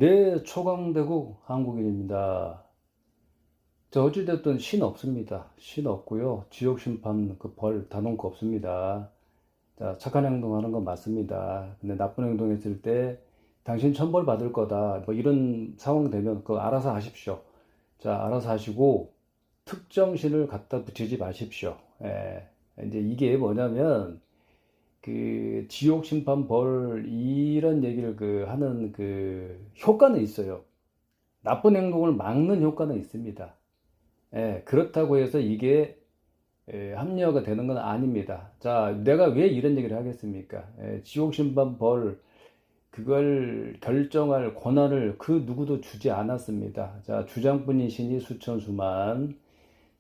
네, 초강대국 한국인입니다. 어찌됐든 신 없습니다. 신 없고요. 지옥심판 그 벌 단언 거 없습니다. 자, 착한 행동하는 건 맞습니다. 근데 나쁜 행동했을 때 당신 천벌 받을 거다. 뭐 이런 상황 되면 그거 알아서 하십시오. 자, 알아서 하시고 특정 신을 갖다 붙이지 마십시오. 예. 이제 이게 뭐냐면 그 지옥 심판 벌 이런 얘기를 하는 효과는 있어요. 나쁜 행동을 막는 효과는 있습니다. 예, 그렇다고 해서 이게 합리화가 되는 건 아닙니다. 자, 내가 왜 이런 얘기를 하겠습니까? 지옥 심판 벌 그걸 결정할 권한을 그 누구도 주지 않았습니다. 자, 주장뿐인 신이 수천수만,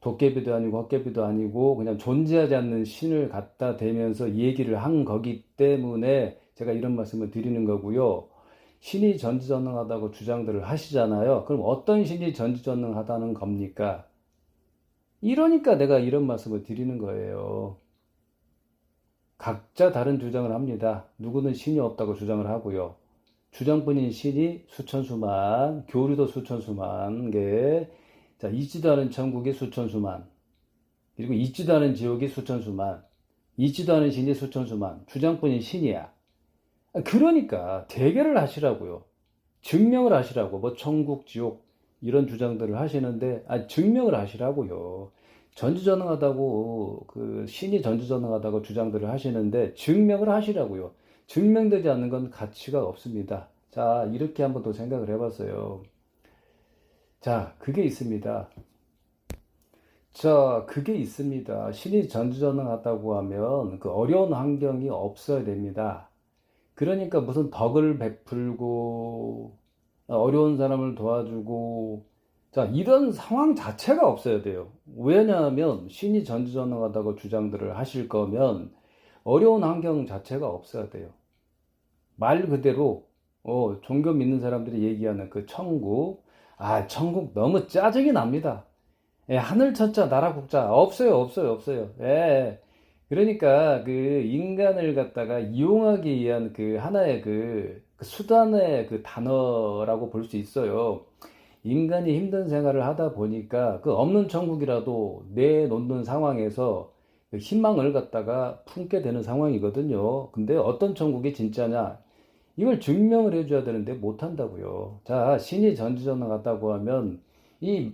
도깨비도 아니고 헛개비도 아니고 그냥 존재하지 않는 신을 갖다 대면서 얘기를 한 거기 때문에 제가 이런 말씀을 드리는 거고요. 신이 전지전능하다고 주장들을 하시잖아요. 그럼 어떤 신이 전지전능하다는 겁니까? 이러니까 내가 이런 말씀을 드리는 거예요. 각자 다른 주장을 합니다. 누구는 신이 없다고 주장을 하고요. 주장뿐인 신이 수천수만, 교류도 수천수만 개, 자, 있지도 않은 천국이 수천수만, 그리고 있지도 않은 지옥이 수천수만, 있지도 않은 신이 수천수만, 주장뿐인 신이야. 그러니까 대결을 하시라고요. 증명을 하시라고. 뭐 천국, 지옥 이런 주장들을 하시는데 증명을 하시라고요. 전지전능하다고 그 신이 전지전능하다고 주장들을 하시는데 증명을 하시라고요. 증명되지 않는 건 가치가 없습니다. 자, 이렇게 한번 더 생각을 해봤어요. 자, 그게 있습니다. 자, 그게 있습니다. 신이 전지전능하다고 하면 그 어려운 환경이 없어야 됩니다. 그러니까 무슨 덕을 베풀고 어려운 사람을 도와주고 자, 이런 상황 자체가 없어야 돼요. 왜냐하면 신이 전지전능하다고 주장들을 하실 거면 어려운 환경 자체가 없어야 돼요. 말 그대로 종교 믿는 사람들이 얘기하는 그 천국, 천국 너무 짜증이 납니다. 예, 하늘 천자 나라 국자 없어요, 없어요, 없어요. 예. 그러니까 그 인간을 갖다가 이용하기 위한 그 하나의 그 수단의 그 단어라고 볼 수 있어요. 인간이 힘든 생활을 하다 보니까 그 없는 천국이라도 내놓는 상황에서 그 희망을 갖다가 품게 되는 상황이거든요. 근데 어떤 천국이 진짜냐? 이걸 증명을 해줘야 되는데 못한다고요. 자, 신이 전지전능하다고 하면 이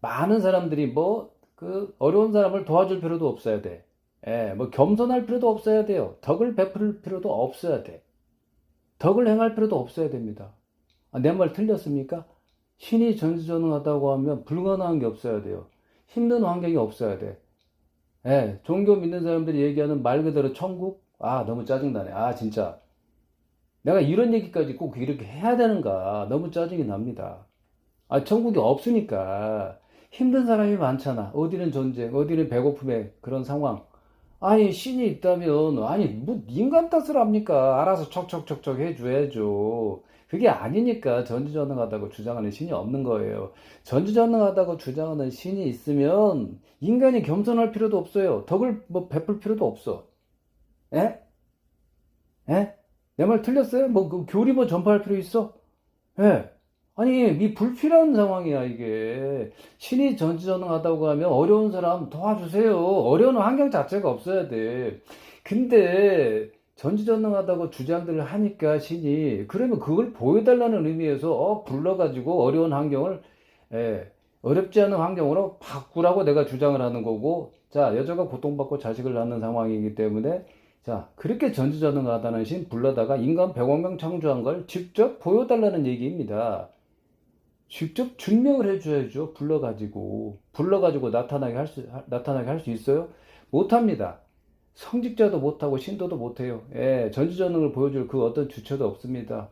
많은 사람들이 뭐 그 어려운 사람을 도와줄 필요도 없어야 돼. 예, 뭐 겸손할 필요도 없어야 돼요. 덕을 베풀 필요도 없어야 돼. 덕을 행할 필요도 없어야 됩니다. 내 말 틀렸습니까? 신이 전지전능하다고 하면 불가능한 게 없어야 돼요. 힘든 환경이 없어야 돼. 예, 종교 믿는 사람들이 얘기하는 말 그대로 천국? 너무 짜증나네. 진짜. 내가 이런 얘기까지 꼭 이렇게 해야 되는가? 너무 짜증이 납니다. 천국이 없으니까 힘든 사람이 많잖아. 어디는 전쟁, 어디는 배고픔의 그런 상황. 신이 있다면, 뭐, 인간 탓을 합니까? 알아서 척척척척 해줘야죠. 그게 아니니까 전지전능하다고 주장하는 신이 없는 거예요. 전지전능하다고 주장하는 신이 있으면 인간이 겸손할 필요도 없어요. 덕을 뭐 베풀 필요도 없어. 에? 에? 내 말 틀렸어요? 뭐, 그 교리 뭐 전파할 필요 있어? 예. 이 불필요한 상황이야, 이게. 신이 전지전능하다고 하면 어려운 사람 도와주세요. 어려운 환경 자체가 없어야 돼. 근데, 전지전능하다고 주장들을 하니까 신이, 그러면 그걸 보여달라는 의미에서, 불러가지고 어려운 환경을, 예, 어렵지 않은 환경으로 바꾸라고 내가 주장을 하는 거고, 자, 여자가 고통받고 자식을 낳는 상황이기 때문에, 자, 그렇게 전지전능하다는 신 불러다가 인간 100억 명 창조한 걸 직접 보여달라는 얘기입니다. 직접 증명을 해줘야죠. 불러가지고 나타나게 할 수 있어요? 못합니다. 성직자도 못하고 신도도 못해요. 예, 전지전능을 보여줄 그 어떤 주체도 없습니다.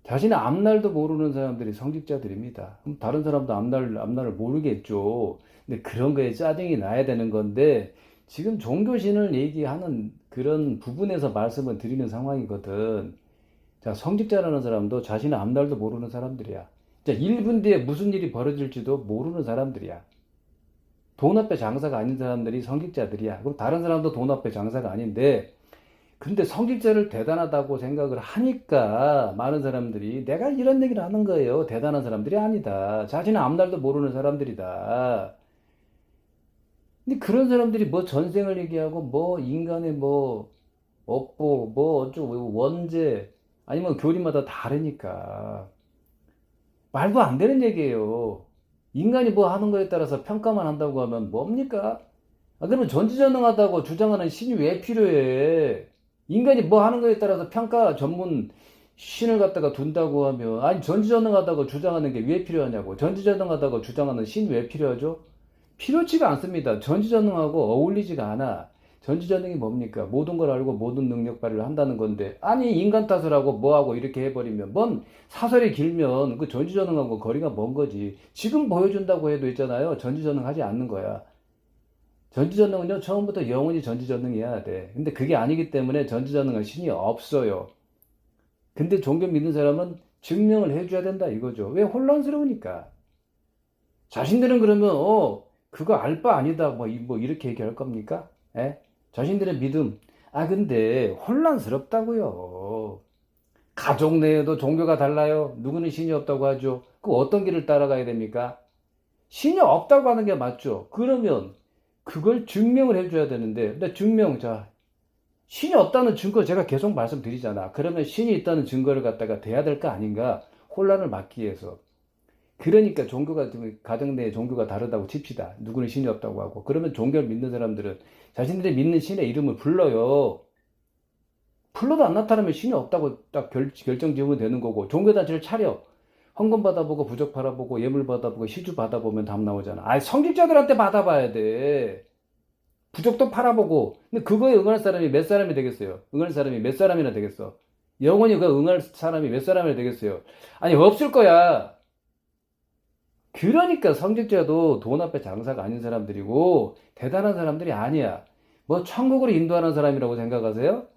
자신의 앞날도 모르는 사람들이 성직자들입니다. 그럼 다른 사람도 앞날을 모르겠죠. 근데 그런 거에 짜증이 나야 되는 건데, 지금 종교신을 얘기하는 그런 부분에서 말씀을 드리는 상황이거든. 자, 성직자라는 사람도 자신의 앞날도 모르는 사람들이야. 자, 1분 뒤에 무슨 일이 벌어질지도 모르는 사람들이야. 돈 앞에 장사가 아닌 사람들이 성직자들이야. 그럼 다른 사람도 돈 앞에 장사가 아닌데, 근데 성직자를 대단하다고 생각을 하니까 많은 사람들이 내가 이런 얘기를 하는 거예요. 대단한 사람들이 아니다. 자신의 앞날도 모르는 사람들이다. 근데 그런 사람들이 뭐 전생을 얘기하고 뭐 인간의 뭐 업보 뭐 어쩌고 원죄 아니면 교리마다 다르니까 말도 안 되는 얘기예요. 인간이 뭐 하는 거에 따라서 평가만 한다고 하면 뭡니까? 아, 그러면 전지전능하다고 주장하는 신이 왜 필요해? 인간이 뭐 하는 거에 따라서 평가 전문 신을 갖다가 둔다고 하면, 아니, 전지전능하다고 주장하는 게 왜 필요하냐고. 전지전능하다고 주장하는 신이 왜 필요하죠? 필요치가 않습니다. 전지전능하고 어울리지가 않아. 전지전능이 뭡니까? 모든 걸 알고 모든 능력 발휘를 한다는 건데, 아니, 인간 탓을 하고 뭐하고 이렇게 해버리면, 뭔 사설이 길면 그 전지전능하고 거리가 먼 거지. 지금 보여준다고 해도 있잖아요. 전지전능하지 않는 거야. 전지전능은요, 처음부터 영원히 전지전능해야 돼. 근데 그게 아니기 때문에 전지전능한 신이 없어요. 근데 종교 믿는 사람은 증명을 해줘야 된다 이거죠. 왜? 혼란스러우니까. 자신들은 그러면, 그거 알 바 아니다. 뭐 이렇게 얘기할 겁니까? 예? 자신들의 믿음. 아, 근데 혼란스럽다고요. 가족 내에도 종교가 달라요. 누구는 신이 없다고 하죠. 그 어떤 길을 따라가야 됩니까? 신이 없다고 하는 게 맞죠. 그러면 그걸 증명을 해줘야 되는데, 근데 증명, 자, 신이 없다는 증거 제가 계속 말씀드리잖아. 그러면 신이 있다는 증거를 갖다가 대야 될 거 아닌가? 혼란을 막기 위해서. 그러니까 종교가, 가정 내에 종교가 다르다고 칩시다. 누구는 신이 없다고 하고. 그러면 종교를 믿는 사람들은 자신들이 믿는 신의 이름을 불러요. 불러도 안 나타나면 신이 없다고 딱 결정 지으면 되는 거고. 종교단체를 차려. 헌금 받아보고, 부적 받아보고, 예물 받아보고, 시주 받아보면 답 나오잖아. 아, 성직자들한테 받아봐야 돼. 부적도 팔아보고. 근데 그거에 응할 사람이 몇 사람이 되겠어요? 응할 사람이 몇 사람이나 되겠어? 영원히 그 응할 사람이 몇 사람이나 되겠어요? 아니, 없을 거야. 그러니까 성직자도 돈 앞에 장사가 아닌 사람들이고, 대단한 사람들이 아니야. 뭐, 천국으로 인도하는 사람이라고 생각하세요?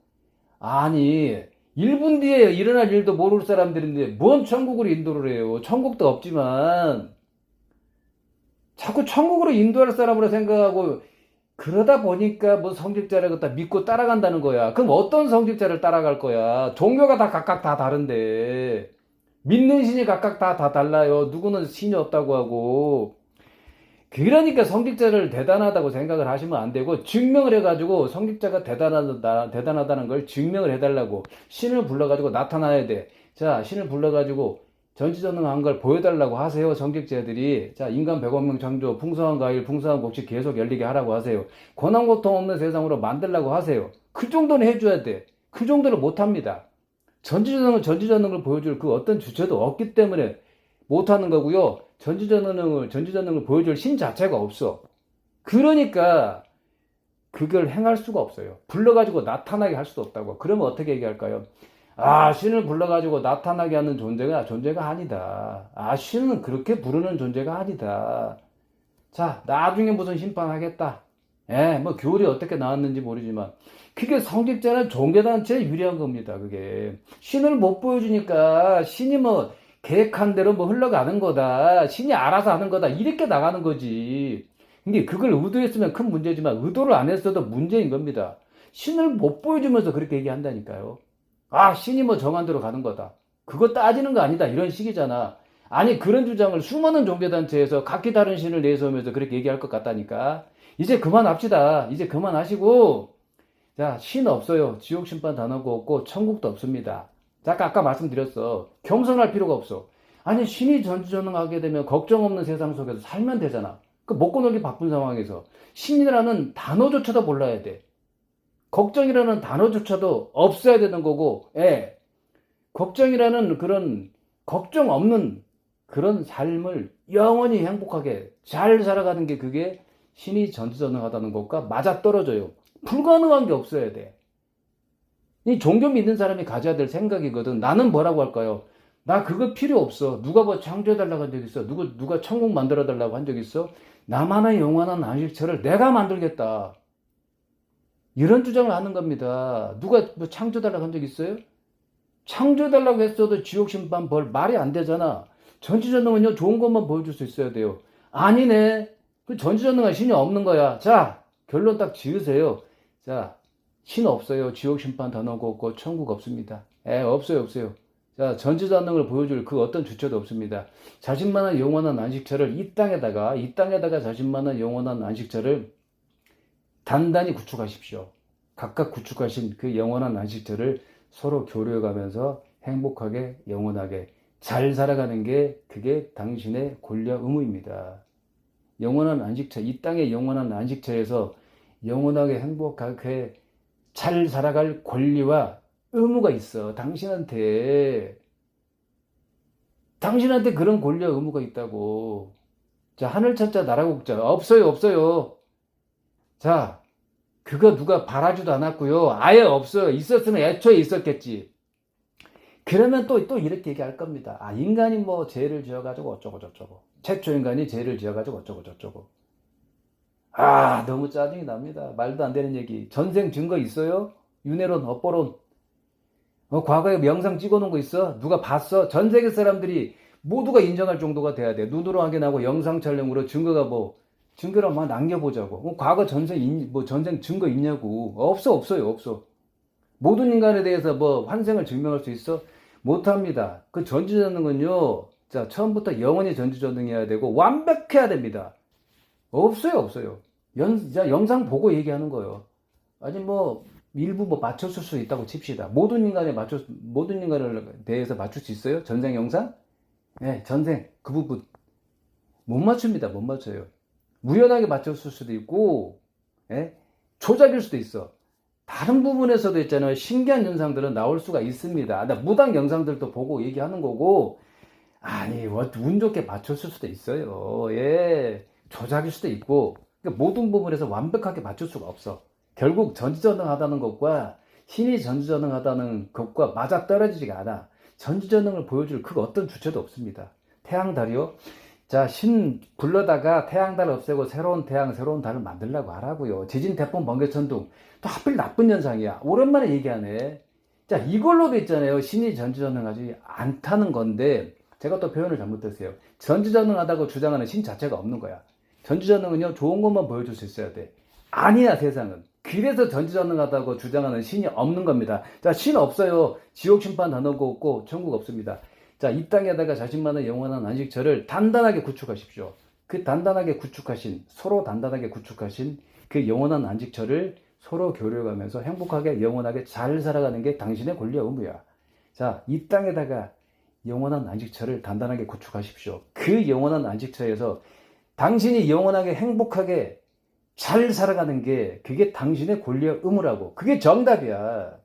아니, 1분 뒤에 일어날 일도 모를 사람들인데, 뭔 천국으로 인도를 해요? 천국도 없지만, 자꾸 천국으로 인도할 사람으로 생각하고, 그러다 보니까 뭐 성직자를 갖다 믿고 따라간다는 거야. 그럼 어떤 성직자를 따라갈 거야? 종교가 다 각각 다 다른데. 믿는 신이 각각 다 달라요. 누구는 신이 없다고 하고. 그러니까 성직자를 대단하다고 생각을 하시면 안 되고, 증명을 해가지고 성직자가 대단하다는 걸 증명을 해달라고. 신을 불러가지고 나타나야 돼. 자, 신을 불러가지고 전지전능한 걸 보여달라고 하세요. 성직자들이. 자, 인간 100억 명 창조, 풍성한 과일, 풍성한 곡식 계속 열리게 하라고 하세요. 고난 고통 없는 세상으로 만들라고 하세요. 그 정도는 해줘야 돼. 그 정도는 못합니다. 전지전능을 보여줄 그 어떤 주체도 없기 때문에 못하는 거고요. 전지전능을 보여줄 신 자체가 없어. 그러니까 그걸 행할 수가 없어요. 불러가지고 나타나게 할 수도 없다고. 그러면 어떻게 얘기할까요? 아, 신을 불러가지고 나타나게 하는 존재가 아니다. 아, 신은 그렇게 부르는 존재가 아니다. 자, 나중에 무슨 심판하겠다. 예, 뭐 교리 어떻게 나왔는지 모르지만 그게 성직자는 종교단체에 유리한 겁니다. 그게 신을 못 보여주니까 신이 뭐 계획한 대로 뭐 흘러가는 거다. 신이 알아서 하는 거다. 이렇게 나가는 거지. 근데 그걸 의도했으면 큰 문제지만 의도를 안 했어도 문제인 겁니다. 신을 못 보여주면서 그렇게 얘기한다니까요. 아, 신이 뭐 정한 대로 가는 거다. 그거 따지는 거 아니다. 이런 식이잖아. 아니, 그런 주장을 수많은 종교단체에서 각기 다른 신을 내세우면서 그렇게 얘기할 것 같다니까. 이제 그만합시다. 이제 그만하시고, 자, 신 없어요. 지옥 심판 단어가 없고, 천국도 없습니다. 자, 아까 말씀드렸어. 겸손할 필요가 없어. 아니, 신이 전지전능하게 되면 걱정 없는 세상 속에서 살면 되잖아. 그 먹고 놀기 바쁜 상황에서 신이라는 단어조차도 몰라야 돼. 걱정이라는 단어조차도 없어야 되는 거고, 예. 걱정이라는 그런 걱정 없는 그런 삶을 영원히 행복하게 잘 살아가는 게 그게 신이 전지전능하다는 것과 맞아떨어져요. 불가능한 게 없어야 돼. 이 종교 믿는 사람이 가져야 될 생각이거든. 나는 뭐라고 할까요? 나 그거 필요 없어. 누가 뭐 창조해달라고 한 적 있어? 누가 천국 만들어달라고 한 적 있어? 나만의 영원한 안식처를 내가 만들겠다. 이런 주장을 하는 겁니다. 누가 뭐 창조해달라고 한 적 있어요? 창조해달라고 했어도 지옥 심판 벌 말이 안 되잖아. 전지전능은요, 좋은 것만 보여줄 수 있어야 돼요. 아니네. 그 전지전능한 신이 없는 거야. 자, 결론 딱 지으세요. 자, 신 없어요. 지옥 심판 단어가 없고 천국 없습니다. 없어요, 없어요. 자, 전지전능을 보여줄 그 어떤 주체도 없습니다. 자신만의 영원한 안식처를 이 땅에다가 자신만의 영원한 안식처를 단단히 구축하십시오. 각각 구축하신 그 영원한 안식처를 서로 교류해가면서 행복하게 영원하게 잘 살아가는 게 그게 당신의 권리와 의무입니다. 영원한 안식처, 이 땅의 영원한 안식처에서 영원하게 행복하게 잘 살아갈 권리와 의무가 있어. 당신한테 그런 권리와 의무가 있다고. 자, 하늘 천자 나라 국자 없어요, 없어요. 자, 그거 누가 바라지도 않았고요. 아예 없어요. 있었으면 애초에 있었겠지. 그러면 또 이렇게 얘기할 겁니다. 아, 인간이 뭐 죄를 지어가지고 어쩌고 저쩌고. 최초 인간이 죄를 지어가지고 어쩌고 저쩌고. 아, 너무 짜증이 납니다. 말도 안 되는 얘기. 전생 증거 있어요? 윤회론, 업보론. 과거에 영상 찍어놓은 거 있어? 누가 봤어? 전 세계 사람들이 모두가 인정할 정도가 돼야 돼. 눈으로 확인하고 영상 촬영으로 증거가 증거를 한번 남겨보자고. 과거 전생 증거 있냐고. 없어요, 없어. 모든 인간에 대해서 환생을 증명할 수 있어? 못합니다. 그 전지전능은요, 자, 처음부터 영원히 전지전능해야 되고, 완벽해야 됩니다. 없어요. 영상 보고 얘기하는 거예요. 아니, 일부 맞췄을 수 있다고 칩시다. 모든 인간을 대해서 맞출 수 있어요? 전생 영상? 네, 전생, 그 부분. 못 맞춥니다. 못 맞춰요. 무연하게 맞췄을 수도 있고, 예? 조작일 수도 있어. 다른 부분에서도 있잖아요. 신기한 현상들은 나올 수가 있습니다. 무당 영상들도 보고 얘기하는 거고, 아니, 운 좋게 맞췄을 수도 있어요. 예. 조작일 수도 있고, 그러니까 모든 부분에서 완벽하게 맞출 수가 없어. 결국 전지전능하다는 것과 신이 전지전능하다는 것과 맞아떨어지지가 않아. 전지전능을 보여줄 그 어떤 주체도 없습니다. 태양달이요? 자, 신 굴러다가 태양달 없애고 새로운 태양, 새로운 달을 만들려고 하라고요. 지진, 태풍, 번개, 천둥. 또 하필 나쁜 현상이야. 오랜만에 얘기하네. 자, 이걸로도 있잖아요. 신이 전지전능하지 않다는 건데, 제가 또 표현을 잘못했어요. 전지전능하다고 주장하는 신 자체가 없는 거야. 전지전능은요, 좋은 것만 보여줄 수 있어야 돼. 아니야, 세상은. 그래서 전지전능하다고 주장하는 신이 없는 겁니다. 자, 신 없어요. 지옥 심판 단어가 없고 천국 없습니다. 자, 이 땅에다가 자신만의 영원한 안식처를 단단하게 구축하십시오. 그 단단하게 구축하신, 서로 단단하게 구축하신 그 영원한 안식처를 서로 교류해가면서 행복하게 영원하게 잘 살아가는 게 당신의 권리와 의무야. 자, 이 땅에다가 영원한 안식처를 단단하게 구축하십시오. 그 영원한 안식처에서 당신이 영원하게 행복하게 잘 살아가는 게 그게 당신의 권리와 의무라고. 그게 정답이야.